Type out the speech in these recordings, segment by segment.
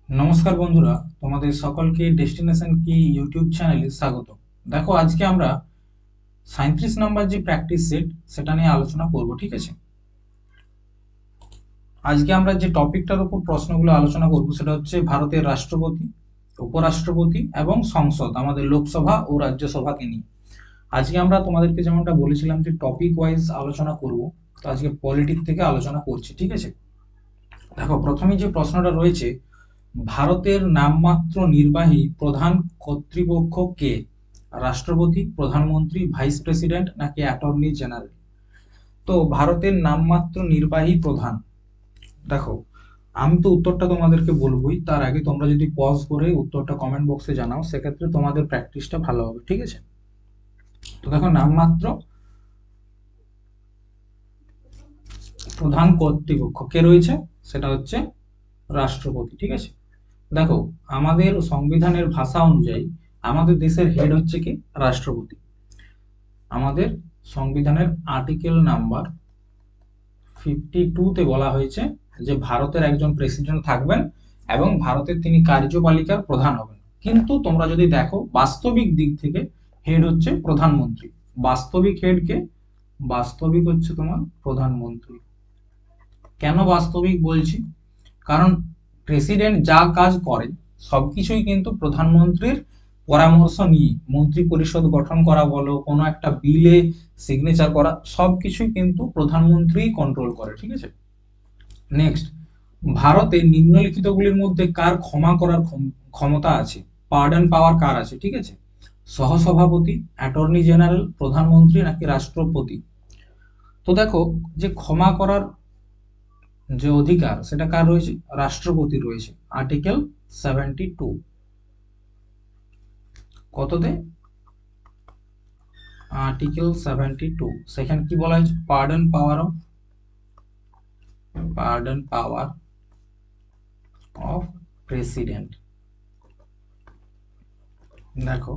নমস্কার বন্ধুরা, তোমাদের সকলকে ডেস্টিনেশন কি ইউটিউব চ্যানেলে স্বাগত। দেখো, আজকে আমরা 37 নম্বর যে প্র্যাকটিস সেট সেটা নিয়ে আলোচনা করব। ঠিক আছে, আজকে আমরা যে টপিকটার উপর প্রশ্নগুলো আলোচনা করব সেটা হচ্ছে ভারতের রাষ্ট্রপতি, উপরাষ্ট্রপতি এবং সংসদ, আমাদের লোকসভা ও রাজ্যসভাকে নিয়ে। আজকে আমরা তোমাদেরকে যেমনটা বলেছিলাম যে টপিক ওয়াইজ আলোচনা করব, তো আজকে পলিটিক্স থেকে আলোচনা করছি। ঠিক আছে, দেখো প্রথমেই যে প্রশ্নটা রয়েছে, ভারতের নামমাত্র নির্বাহী প্রধান কর্তৃপক্ষ কে? রাষ্ট্রপতি, প্রধানমন্ত্রী, ভাইস প্রেসিডেন্ট নাকি অ্যাটর্নি জেনারেল? তো ভারতের নামমাত্র নির্বাহী প্রধান, দেখো আমি তো উত্তরটা তোমাদেরকে বলবোই, তার আগে তোমরা যদি পজ করে উত্তরটা কমেন্ট বক্সে জানাও সেক্ষেত্রে তোমাদের প্র্যাকটিসটা ভালো হবে। ঠিক আছে, তো দেখো নামমাত্র প্রধান কর্তৃপক্ষ কে রয়েছে, সেটা হচ্ছে রাষ্ট্রপতি। ঠিক আছে, দেখো আমাদের সংবিধানের ভাষা অনুযায়ী আমাদের দেশের হেড হচ্ছে কি? রাষ্ট্রপতি। আমাদের সংবিধানের আর্টিকেল নাম্বার 52 তে বলা হয়েছে যে ভারতের একজন প্রেসিডেন্ট থাকবেন এবং ভারতের তিনি কার্যপালিকার প্রধান হবেন। কিন্তু তোমরা যদি দেখো বাস্তবিক দিক থেকে হেড হচ্ছে প্রধানমন্ত্রী। বাস্তবিক হেড কে? বাস্তবিক হচ্ছে তোমার প্রধানমন্ত্রী। কেন বাস্তবিক বলছি? কারণ প্রেসিডেন্ট যা কাজ করে সবকিছুই কিন্তু প্রধানমন্ত্রীর পরামর্শ নিয়ে, মন্ত্রী পরিষদ গঠন করা বলো, কোনো একটা বিলে সিগনেচার করা, সবকিছুই কিন্তু প্রধানমন্ত্রী কন্ট্রোল করে। ঠিক আছে, নেক্সট, ভারতে নিম্নলিখিতগুলির মধ্যে কার ক্ষমা করার ক্ষমতা আছে? পার্ডন পাওয়ার কার আছে? ঠিক আছে, সহসভাপতি, অ্যাটর্নি জেনারেল, প্রধানমন্ত্রী নাকি রাষ্ট্রপতি? তো দেখো, যে ক্ষমা করার যে অধিকার সেটা কার রয়েছে? রাষ্ট্রপতি রয়েছে, আর্টিকেল 72। কততে? আর্টিকেল 72, সেখানে কি বলা হয়েছে? Pardon power of president. দেখো,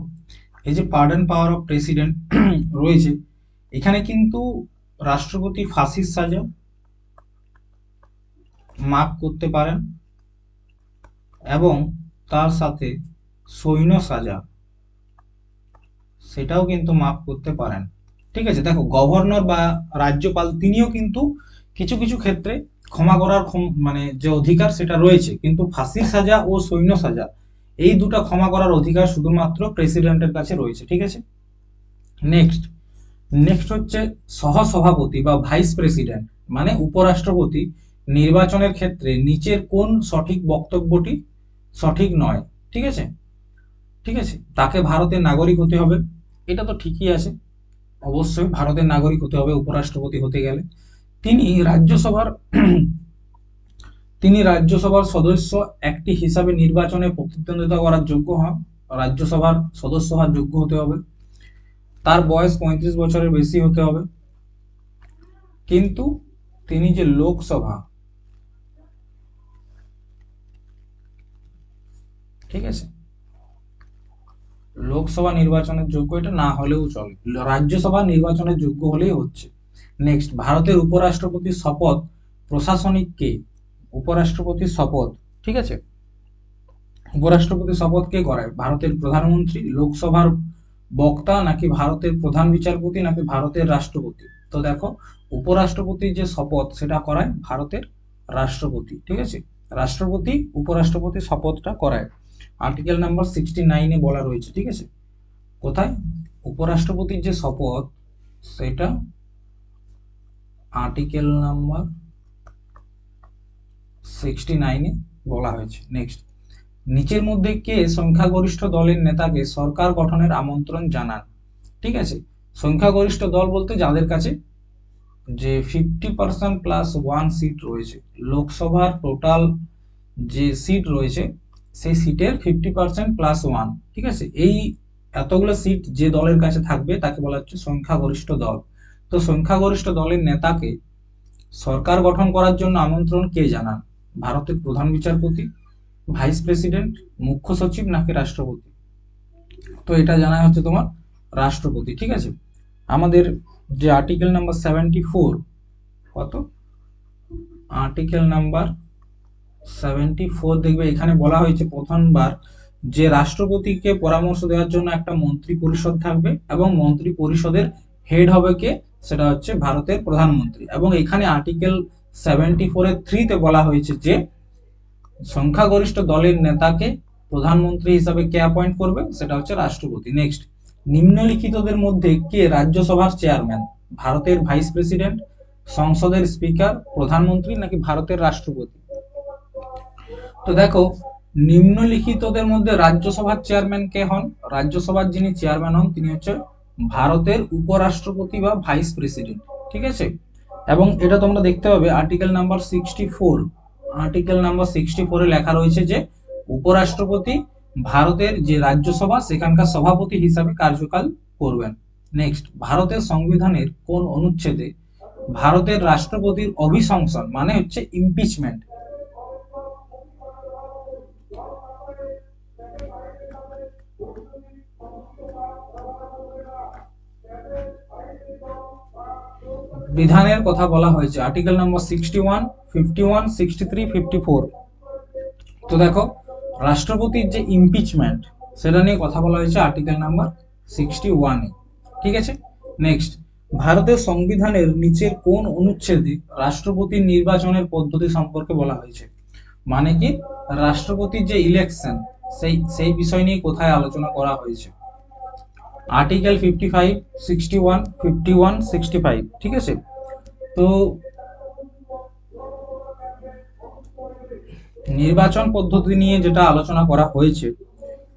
এই যে পার্ডন পাওয়ার অফ প্রেসিডেন্ট রয়েছে, এখানে কিন্তু রাষ্ট্রপতি ফাঁসির সাজা মাফ করতে পারেন এবং তার সাথে সৈন্য সাজা সেটাও কিন্তু মাফ করতে পারেন। ঠিক আছে, দেখো গভর্নর বা রাজ্যপাল তিনিও কিন্তু কিছু কিছু ক্ষেত্রে ক্ষমা করার মানে যে অধিকার সেটা রয়েছে, কিন্তু ফাঁসির সাজা ও সৈন্য সাজা এই দুটো ক্ষমা করার অধিকার শুধুমাত্র প্রেসিডেন্টের কাছে রয়েছে। ঠিক আছে, নেক্সট নেক্সট হচ্ছে সহসভাপতি বা ভাইস প্রেসিডেন্ট মানে উপরাষ্ট্রপতি নির্বাচনের ক্ষেত্রে নিচের কোন সঠিক বক্তব্যটি সঠিক নয়? ঠিক আছে, ঠিক আছে, তাকে ভারতের নাগরিক হতে হবে, এটা তো ঠিকই আছে, অবশ্যই ভারতের নাগরিক হতে হবে উপরাষ্ট্রপতি হতে গেলে। তিনি রাজ্যসভার তিনি রাজ্যসভার সদস্য একটি হিসাবে নির্বাচনে প্রতিদ্বন্দ্বিতা করার যোগ্য হন, রাজ্যসভার সদস্য হওয়ার যোগ্য হতে হবে, তার বয়স 35 বছরের বেশি হতে হবে, কিন্তু তিনি যে লোকসভা, ঠিক আছে, লোকসভা নির্বাচনের যোগ্য এটা না হলেও চলে, রাজ্যসভা নির্বাচনের যোগ্য হলেই হচ্ছে। নেক্সট, ভারতের উপরাষ্ট্রপতির শপথ প্রশাসনিক কে? উপরাষ্ট্রপতির শপথ, ঠিক আছে, উপরাষ্ট্রপতির শপথ কে করায়? ভারতের প্রধানমন্ত্রী, লোকসভার বক্তা নাকি ভারতের প্রধান বিচারপতি নাকি ভারতের রাষ্ট্রপতি? তো দেখো, উপরাষ্ট্রপতির যে শপথ সেটা করায় ভারতের রাষ্ট্রপতি। ঠিক আছে, রাষ্ট্রপতি উপরাষ্ট্রপতি শপথটা করায়, আর্টিকেল নাম্বার 69-এ বলা রয়েছে। ঠিক আছে, কোথায়? উপরাষ্ট্রপতির যে শপথ সেটা আর্টিকেল নাম্বার 69-এ বলা হয়েছে। নেক্সট, নিচের মধ্যে কে সংখ্যাগরিষ্ঠ দলের নেতাকে সরকার গঠনের আমন্ত্রণ জানান? ঠিক আছে, সংখ্যাগরিষ্ঠ দল বলতে যাদের কাছে যে 50% +1 সিট রয়েছে, লোকসভার টোটাল যে সিট রয়েছে সেই সিটের 50%+1, ঠিক আছে, এই এতগুলো সিট যে দলের কাছে থাকবে তাকে বলা হচ্ছে সংখ্যাগরিষ্ঠ দল। তো সংখ্যাগরিষ্ঠ দলের নেতাকে সরকার গঠন করার জন্য আমন্ত্রণ কে জানান? ভারতের প্রধান বিচারপতি, ভাইস প্রেসিডেন্ট, মুখ্য সচিব নাকি রাষ্ট্রপতি? তো এটা জানা হচ্ছে তোমার রাষ্ট্রপতি। ঠিক আছে, আমাদের যে আর্টিকেল নাম্বার 74, কত? আর্টিকেল নাম্বার 74 দেখবে এখানে বলা হয়েছে প্রথমবার যে রাষ্ট্রপতিকে পরামর্শ দেওয়ার জন্য একটা মন্ত্রী পরিষদ থাকবে এবং মন্ত্রী পরিষদের হেড হবে কে, সেটা হচ্ছে ভারতের প্রধানমন্ত্রী। এবং এখানে আর্টিকেল 74 এর 3 তে বলা হয়েছে যে সংখ্যাগরিষ্ঠ দলের নেতাকে প্রধানমন্ত্রী হিসাবে কে অ্যাপয়েন্ট করবে, সেটা হচ্ছে রাষ্ট্রপতি। নেক্সট, নিম্নলিখিতদের মধ্যে কে রাজ্যসভার চেয়ারম্যান? ভারতের ভাইস প্রেসিডেন্ট, সংসদের স্পিকার, প্রধানমন্ত্রী নাকি ভারতের রাষ্ট্রপতি? তো দেখো, নিম্নলিখিতদের মধ্যে রাজ্যসভার চেয়ারম্যান কে হন? রাজ্যসভার যিনি চেয়ারম্যান হন তিনি হচ্ছে ভারতের উপরাষ্ট্রপতি বা ভাইস প্রেসিডেন্ট। ঠিক আছে, এবং এটা তোমরা দেখতে পাবে আর্টিকেল নাম্বার 64, আর্টিকেল নাম্বার 64 এ লেখা রয়েছে যে উপরাষ্ট্রপতি ভারতের যে রাজ্যসভা সেখানকার সভাপতি হিসাবে কার্যকাল করবেন। নেক্সট, ভারতের সংবিধানের কোন অনুচ্ছেদে ভারতের রাষ্ট্রপতির অভিশংসন মানে হচ্ছে ইমপিচমেন্ট? বিধানের কথা বলা হয়েছে আর্টিকেল নাম্বার 61, 51, 63, 54। তো দেখো, রাষ্ট্রপতির যে ইমপিচমেন্ট সেটা নিয়ে কথা বলা হয়েছে আর্টিকেল নাম্বার 61 এ। ঠিক আছে, নেক্সট, ভারতের সংবিধানের নিচের কোন অনুচ্ছেদে রাষ্ট্রপতির নির্বাচনের পদ্ধতি সম্পর্কে বলা হয়েছে? মানে কি, রাষ্ট্রপতির যে ইলেকশন সেই সেই বিষয় নিয়ে কোথায় আলোচনা করা হয়েছে? আর্টিকেল 55, 61, 51, 65। ঠিক আছে, তো নির্বাচন পদ্ধতি নিয়ে যেটা আলোচনা করা হয়েছে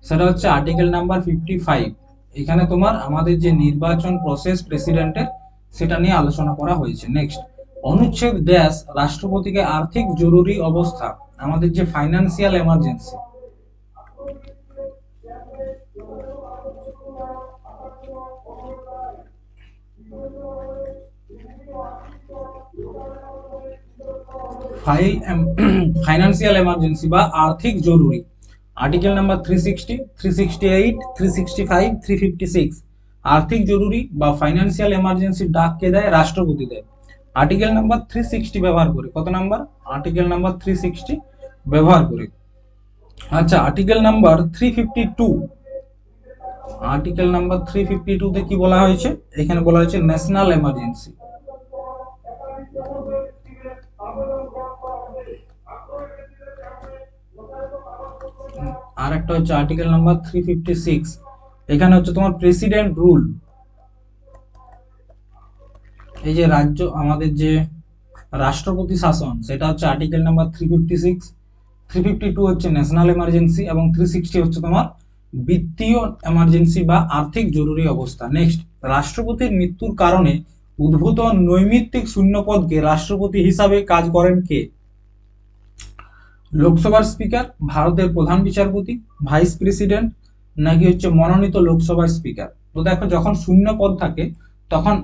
সেটা হচ্ছে আর্টিকেল নাম্বার 55। এখানে তোমার আমাদের যে নির্বাচন প্রসেস প্রেসিডেন্টের সেটা নিয়ে আলোচনা করা হয়েছে। নেক্সট, অনুচ্ছেদ ড্যাশ রাষ্ট্রপতিকে আর্থিক জরুরি অবস্থা, আমাদের যে ফাইন্যান্সিয়াল এমার্জেন্সি, ফাইন্যান্সিয়াল এমার্জেন্সি বা আর্থিক জরুরি, আর্টিকেল নাম্বার 360, 368, 365, 356। আর্থিক জরুরি বা ফাইন্যান্সিয়াল এমার্জেন্সি ডাক কে দেয়? রাষ্ট্রপতি দেয়। আর্টিকেল নাম্বার 360 ব্যবহার করে, কত নাম্বার? আর্টিকেল নাম্বার 360 ব্যবহার করে। আচ্ছা, আর্টিকেল নাম্বার 352, আর্টিকেল নাম্বার 352 তে কি বলা হয়েছে? এখানে বলা হয়েছে ন্যাশনাল এমার্জেন্সি। আর একটা হচ্ছে আর্টিকেল নাম্বার 356, এখানে হচ্ছে তোমার প্রেসিডেন্ট রুল। এই যে রাজ্য আমাদের যে রাষ্ট্রপতি শাসন সেটা হচ্ছে আর্টিকেল নাম্বার 356, 352 হচ্ছে ন্যাশনাল এমার্জেন্সি এবং 360 হচ্ছে তোমার বিত্তীয় এমার্জেন্সি বা আর্থিক জরুরি অবস্থা। নেক্সট, রাষ্ট্রপতির মৃত্যুর কারণে উদ্ভূত নৈমিত্তিক শূন্যপদকে রাষ্ট্রপতি হিসাবে কাজ করেন কে? লোকসভার স্পিকার, ভারতের প্রধান বিচারপতি, ভাইস প্রেসিডেন্ট নাকি হচ্ছে মনোনীত লোকসভার স্পিকার? তো দেখো, যখন শূন্য পদ থাকে তখন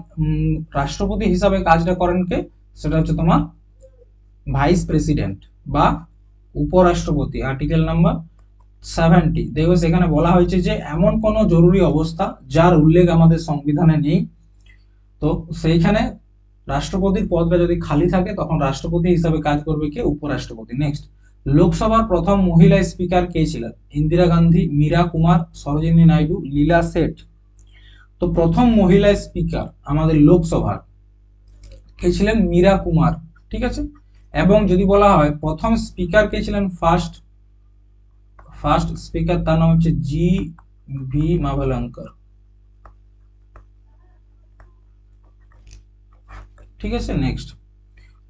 রাষ্ট্রপতি হিসাবে কাজটা করেন কে? সেটা হচ্ছে তোমার ভাইস প্রেসিডেন্ট বা উপরাষ্ট্রপতি। আর্টিকেল নাম্বার 70 দেখো, সেখানে বলা হয়েছে যে এমন কোনো জরুরি অবস্থা যার উল্লেখ আমাদের সংবিধানে নেই, তো সেইখানে রাষ্ট্রপতির পদটা যদি খালি থাকে তখন রাষ্ট্রপতি হিসাবে কাজ করবে কে? উপরাষ্ট্রপতি। নেক্সট, লোকসভার প্রথম মহিলা স্পিকার কে ছিলেন? ইন্দিরা গান্ধী, মীরা কুমার, সরোজিনী নাইডু, লীলা সেঠ? তো প্রথম মহিলা স্পিকার আমাদের লোকসভার কে ছিলেন? মীরা কুমার। ঠিক আছে, এবং যদি বলা হয় প্রথম স্পিকার কে ছিলেন, ফার্স্ট ফার্স্ট স্পিকার তার নাম হচ্ছে জি ভি মাভেলঙ্কর। ঠিক আছে, নেক্সট,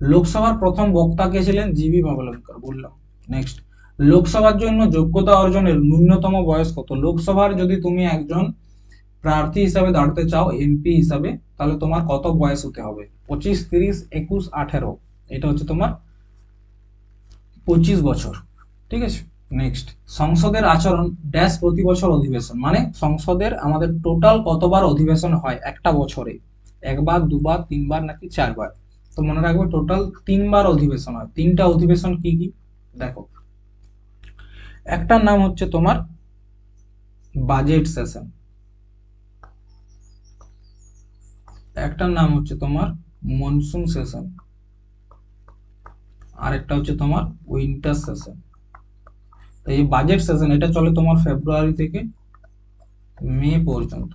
লোকসভার প্রথম বক্তা কে ছিলেন? জিবি মাভেলঙ্কর, বললাম। নেক্সট, লোকসভার জন্য যোগ্যতা অর্জনের ন্যূনতম বয়স কত? লোকসভার যদি তুমি একজন প্রার্থী হিসাবে দাঁড়াতে চাও এমপি হিসাবে, তাহলে তোমার কত বয়স হতে হবে? 25, 30, 21, 18। এটা হচ্ছে তোমার 25 বছর। ঠিক আছে, নেক্সট, সংসদের আচরণ ড্যাশ প্রতি বছর অধিবেশন, মানে সংসদের আমাদের টোটাল কতবার অধিবেশন হয় একটা বছরে? একবার, দুবার, তিনবার নাকি চারবার? তো মনে রাখবে টোটাল 3বার অধিবেশন হয়। 3টা অধিবেশন কি কি দেখো, একটার নাম হচ্ছে তোমার বাজেট সেশন, একটার নাম হচ্ছে তোমার মনসুন সেশন, আর একটা হচ্ছে তোমার উইন্টার সেশন। তো এই বাজেট সেশন এটা চলে তোমার ফেব্রুয়ারি থেকে মে পর্যন্ত।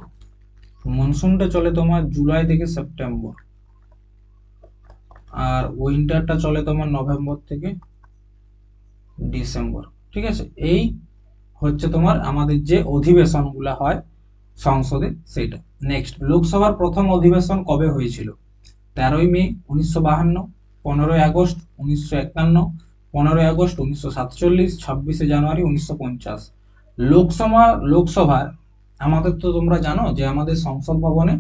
মনসুনটা চলে তোমার জুলাই থেকে সেপ্টেম্বর, আর উইন্টারটা চলে তোমার নভেম্বর থেকে ডিসেম্বর। ঠিক আছে, এই হচ্ছে তোমার আমাদের যে অধিবেশনগুলো হয় সংসদে সেটা। নেক্সট, লোকসভার প্রথম অধিবেশন কবে হয়েছিল? 13ই মে 1952, 15ই আগস্ট 1951, 15ই আগস্ট 1947, 26শে জানুয়ারি 1950। লোকসভার আমাদের তো তোমরা জানো যে আমাদের সংসদ ভবনে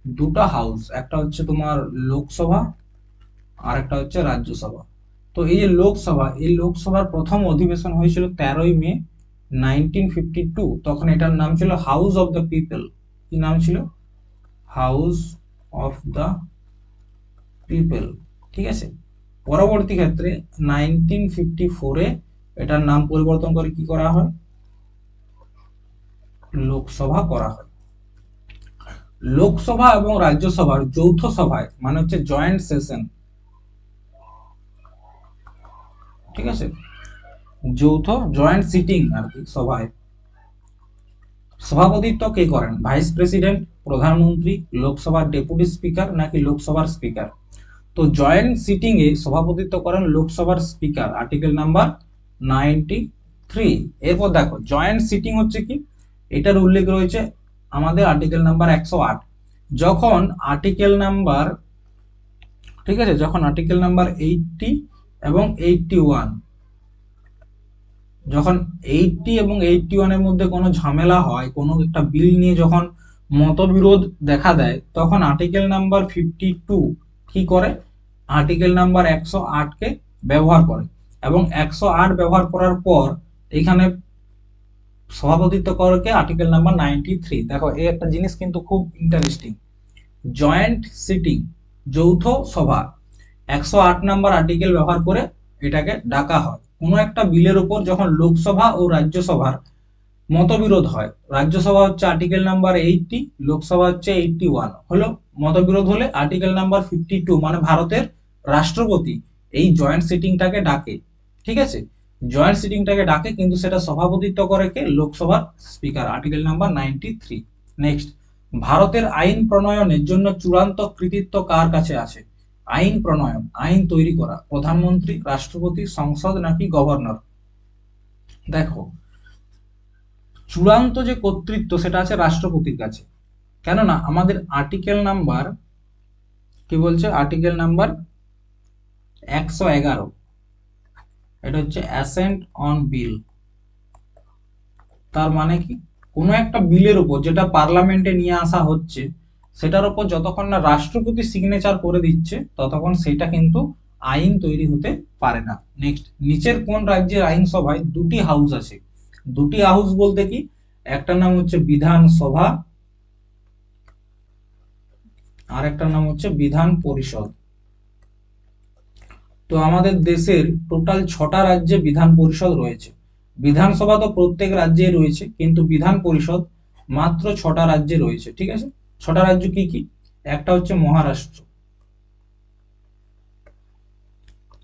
দুটো হাউস, একটা হচ্ছে তোমার লোকসভা আর একটা হচ্ছে রাজ্যসভা। তো এই যে লোকসভা, এই লোকসভার প্রথম অধিবেশন হয়েছিল 13ই মে 1952। তখন এটার নাম ছিল হাউস অফ দ্য পিপল। কি নাম ছিল? House of the people. ঠিক আছে, পরবর্তী ক্ষেত্রে 1954-এ এটার নাম পরিবর্তন করে কি করা হয়? লোকসভা করা হয়। লোকসভা এবং রাজ্যসভার যৌথ সভায় মানে হচ্ছে জয়েন্ট সেশন, ঠিক আছে, জয়েন্ট সিটিং আর কি, সভায় সভাপতিত্ব কে করেন? ভাইস প্রেসিডেন্ট, প্রধানমন্ত্রী, লোকসভার ডেপুটি স্পিকার নাকি লোকসভার স্পিকার? তো জয়েন্ট সিটিং এ সভাপতিত্ব করেন লোকসভার স্পিকার, আর্টিকেল নাম্বার 93। এরপর দেখো জয়েন্ট সিটিং হচ্ছে কি, এটার উল্লেখ রয়েছে আমাদের আর্টিকেল নাম্বার 108। যখন আর্টিকেল নাম্বার, ঠিক আছে, যখন আর্টিকেল নাম্বার 80 এবং 81, যখন 80 এবং 81 এর মধ্যে কোনো ঝামেলা হয়, কোনো একটা বিল নিয়ে যখন মতবিরোধ দেখা দেয়, তখন আর্টিকেল নাম্বার 52 কি করে? আর্টিকেল নাম্বার 108 কে ব্যবহার করে, এবং 108 ব্যবহার করার পর এখানে সভাপতিত্ব করে কে? Article number 93। দেখো এই একটা জিনিস কিন্তু খুব ইন্টারেস্টিং, জয়েন্ট সিটিং, যৌথ সভা, 108 নাম্বার আর্টিকেল ব্যবহার করে এটাকে ডাকা হয়। কোনো একটা বিলের উপর যখন লোকসভা ও রাজ্যসভার মতবিরোধ হয়, রাজ্যসভা হচ্ছে আর্টিকেল নাম্বার 80, লোকসভা হচ্ছে 81, হলো মতবিরোধ হলে আর্টিকেল নাম্বার 52 মানে ভারতের রাষ্ট্রপতি এই জয়েন্ট সিটিংটাকে ডাকে। ঠিক আছে, জয়েন্ট সিটিংটাকে ডাকে, কিন্তু সেটা সভাপতিত্ব করে কে? লোকসভার স্পিকার, আর্টিকেল নাম্বার 93। নেক্সট, ভারতের আইন প্রণয়নের জন্য চূড়ান্ত কৃতিত্ব কার কাছে আছে? আইন প্রণয়ন, আইন তৈরি করা, প্রধানমন্ত্রী, রাষ্ট্রপতি, সংসদ নাকি গভর্নর? দেখো চূড়ান্ত যে কর্তৃত্ব সেটা আছে রাষ্ট্রপতির কাছে, কেননা আমাদের আর্টিকেল নাম্বার কি বলছে? আর্টিকেল নাম্বার 111, এটা হচ্ছে অ্যাসেন্ট অন বিল। তার মানে কি, কোনো একটা বিলের উপর যেটা পার্লামেন্টে নিয়ে আসা হচ্ছে সেটার উপর যতক্ষণ না রাষ্ট্রপতি সিগনেচার করে দিচ্ছে ততক্ষণ সেটা কিন্তু আইন তৈরি হতে পারে না। নেক্সট, নিচের কোন রাজ্যের আইনসভায় দুটি হাউস আছে? দুটি হাউস বলতে কি, একটার নাম হচ্ছে বিধানসভা আর একটার নাম হচ্ছে বিধান পরিষদ। তো আমাদের দেশের টোটাল 6টা রাজ্যে বিধান পরিষদ রয়েছে। বিধানসভা তো প্রত্যেক রাজ্যে রয়েছে, কিন্তু বিধান পরিষদ মাত্র 6টা রাজ্যে রয়েছে। ঠিক আছে, 6টা রাজ্য কি কি? একটা হচ্ছে মহারাষ্ট্র,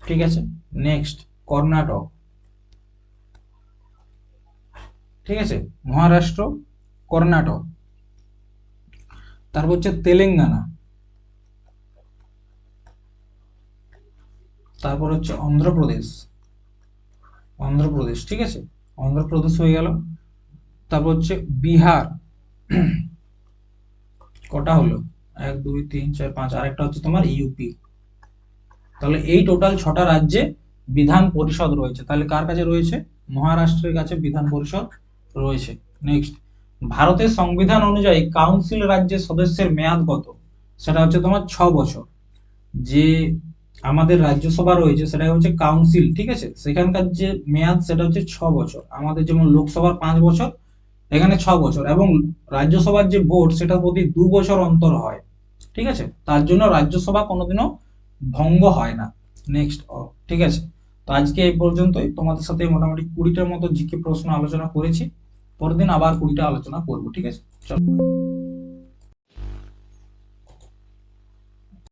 ঠিক আছে, নেক্সট কর্ণাটক, ঠিক আছে, মহারাষ্ট্র, কর্ণাটক, তারপর হচ্ছে তেলেঙ্গানা, তারপর হচ্ছে অন্ধ্রপ্রদেশ, অন্ধ্রপ্রদেশ, ঠিক আছে, অন্ধ্রপ্রদেশ হয়ে গেল। তারপর হচ্ছে বিহার, কটা হলো? 1 2 3 4 5, আর একটা হচ্ছে তোমার ইউপি। তাহলে এই টোটাল 6টা রাজ্যে বিধান পরিষদ রয়েছে। তাহলে কার কাছে রয়েছে? মহারাষ্ট্রের কাছে বিধান পরিষদ রয়েছে। নেক্সট, ভারতের সংবিধান অনুযায়ী কাউন্সিল রাজ্যের সদস্যের মেয়াদ কত? সেটা হচ্ছে তোমার 6 বছর। যে আমাদের রাজ্যসভা রয়েছে সেটা হচ্ছে কাউন্সিল, ঠিক আছে, সেখানকার যে মেয়াদ সেটা হচ্ছে 6 বছর। আমাদের যেমন লোকসভার 5 বছর, এখানে 6 বছর, এবং রাজ্যসভার যে ভোট সেটা প্রতি 2 বছর অন্তর হয়। ঠিক আছে, তার জন্য রাজ্যসভা কোনোদিনও ভঙ্গ হয় না। নেক্সট, ঠিক আছে, তো আজকে এই পর্যন্তই। তোমাদের সাথে মোটামুটি 20টার মতো জিকে প্রশ্ন আলোচনা করেছি। পরের দিন আবার 20টা আলোচনা করবো। ঠিক আছে, চলো।